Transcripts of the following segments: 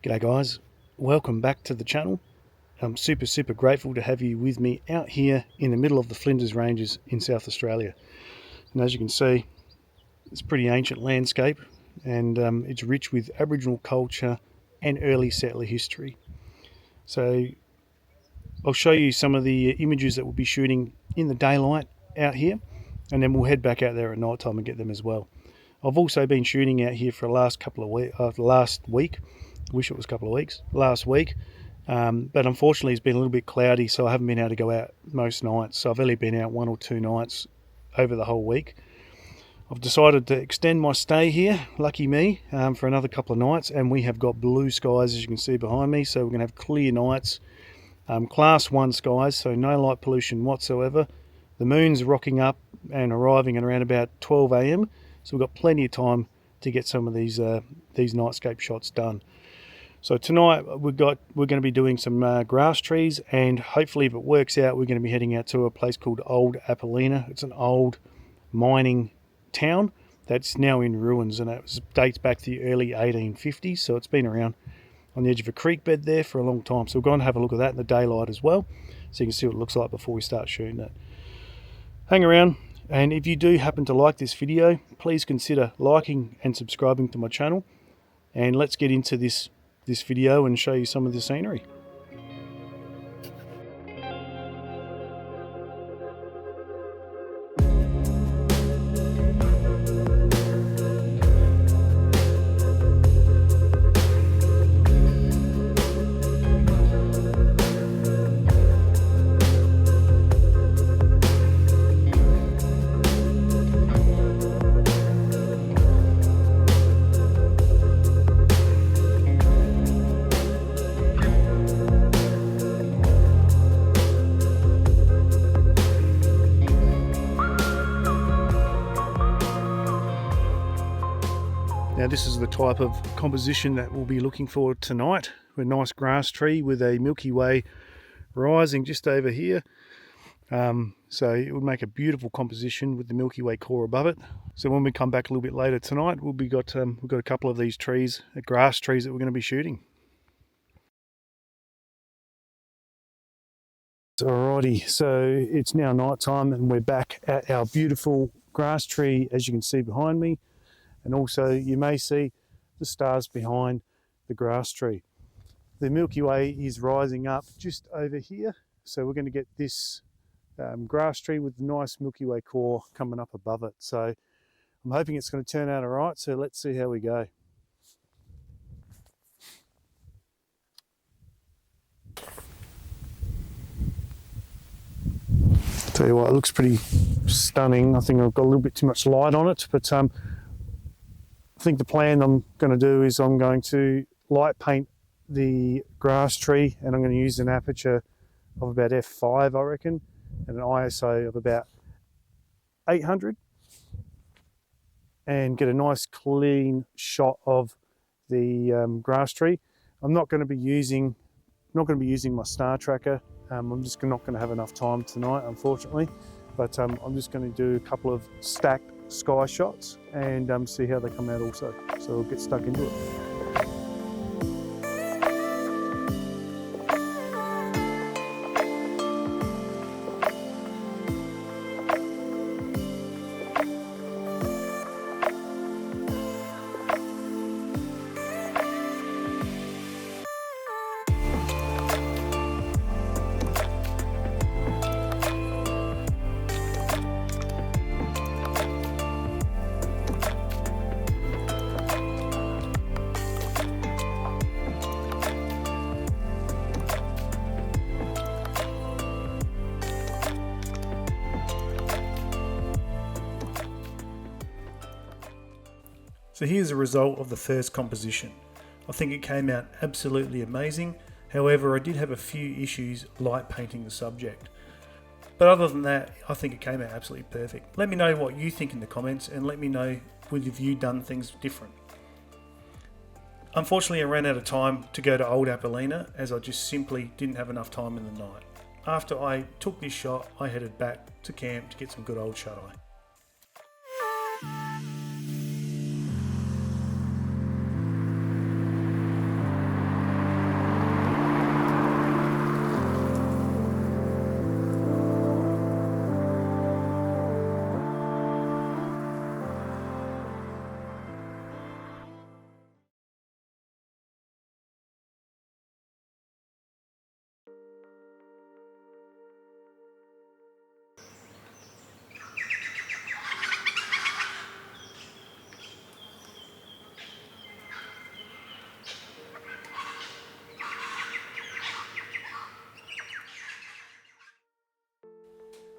G'day guys, welcome back to the channel. I'm super grateful to have you with me out here in the middle of the Flinders Ranges in South Australia. And as you can see, it's a pretty ancient landscape, and it's rich with Aboriginal culture and early settler history. So I'll show you some of the images that we'll be shooting in the daylight out here, and then we'll head back out there at night time and get them as well. I've also been shooting out here for the last week. Wish it was a couple of weeks, last week, but unfortunately it's been a little bit cloudy, so I haven't been able to go out most nights. So I've only been out 1 or 2 nights over the whole week. I've decided to extend my stay here, lucky me, for another couple of nights, and we have got blue skies, as you can see behind me. So we're going to have clear nights, class 1 skies, so no light pollution whatsoever. The moon's rocking up and arriving at around about 12 a.m, so we've got plenty of time to get some of these nightscape shots done. So tonight we're going to be doing some grass trees, and hopefully if it works out, we're going to be heading out to a place called Old Athena. It's an old mining town that's now in ruins, and it dates back to the early 1850s, so it's been around on the edge of a creek bed there for a long time. So we're going to have a look at that in the daylight as well, so you can see what it looks like before we start shooting it. Hang around, and if you do happen to like this video, please consider liking and subscribing to my channel, and let's get into this video and show you some of the scenery. Now this is the type of composition that we'll be looking for tonight. A nice grass tree with a Milky Way rising just over here. So it would make a beautiful composition with the Milky Way core above it. So when we come back a little bit later tonight, we've got a couple of these trees, grass trees that we're going to be shooting. Alrighty, so it's now night time and we're back at our beautiful grass tree, as you can see behind me. And also you may see the stars behind the grass tree. The Milky Way is rising up just over here, so we're going to get this grass tree with the nice Milky Way core coming up above it. So I'm hoping it's going to turn out all right, so let's see how we go. Tell you what, it looks pretty stunning. I think I've got a little bit too much light on it, but I think the plan I'm going to do is I'm going to light paint the grass tree, and I'm going to use an aperture of about f5, I reckon, and an ISO of about 800, and get a nice clean shot of the grass tree. I'm not going to be using my star tracker. I'm just not going to have enough time tonight, unfortunately, but I'm just going to do a couple of stacked sky shots and see how they come out also. So we'll get stuck into it. So here's the result of the first composition. I think it came out absolutely amazing. However, I did have a few issues light painting the subject. But other than that, I think it came out absolutely perfect. Let me know what you think in the comments, and let me know whether you done things different. Unfortunately, I ran out of time to go to Old Athena, as I just simply didn't have enough time in the night. After I took this shot, I headed back to camp to get some good old shut-eye.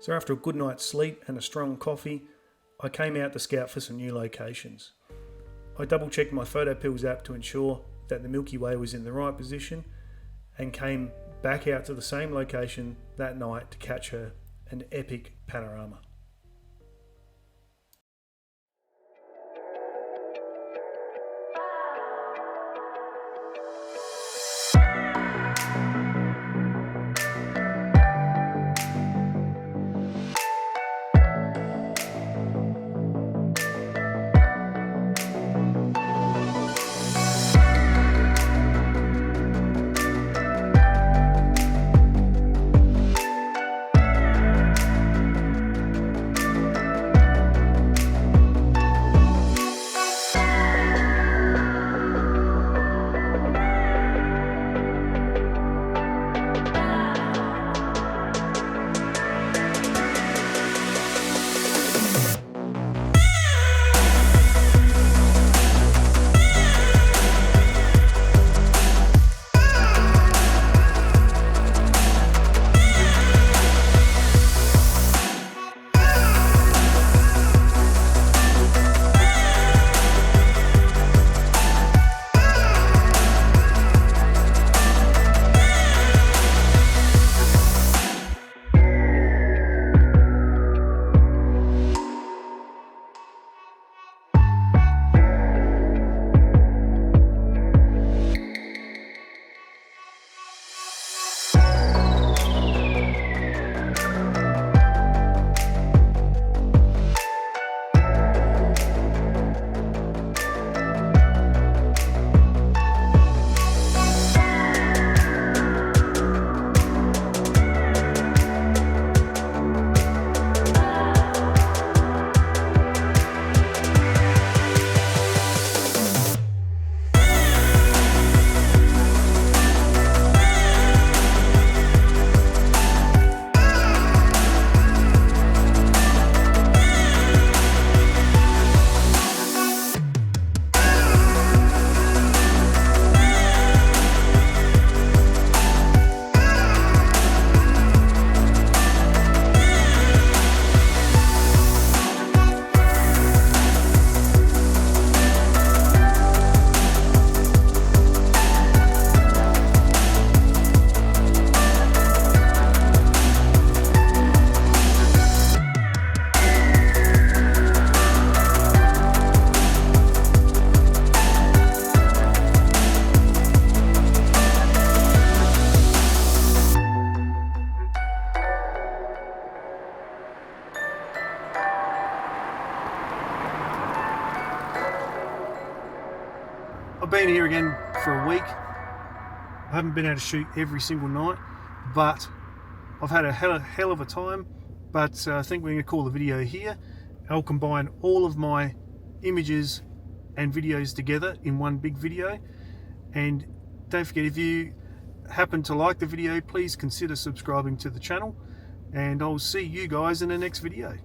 So after a good night's sleep and a strong coffee, I came out to scout for some new locations. I double checked my PhotoPills app to ensure that the Milky Way was in the right position, and came back out to the same location that night to catch her an epic panorama. I've been here again for a week. I haven't been able to shoot every single night, but I've had a hell of a time. But I think we're going to call the video here. I'll combine all of my images and videos together in one big video. And don't forget, if you happen to like the video, please consider subscribing to the channel, and I'll see you guys in the next video.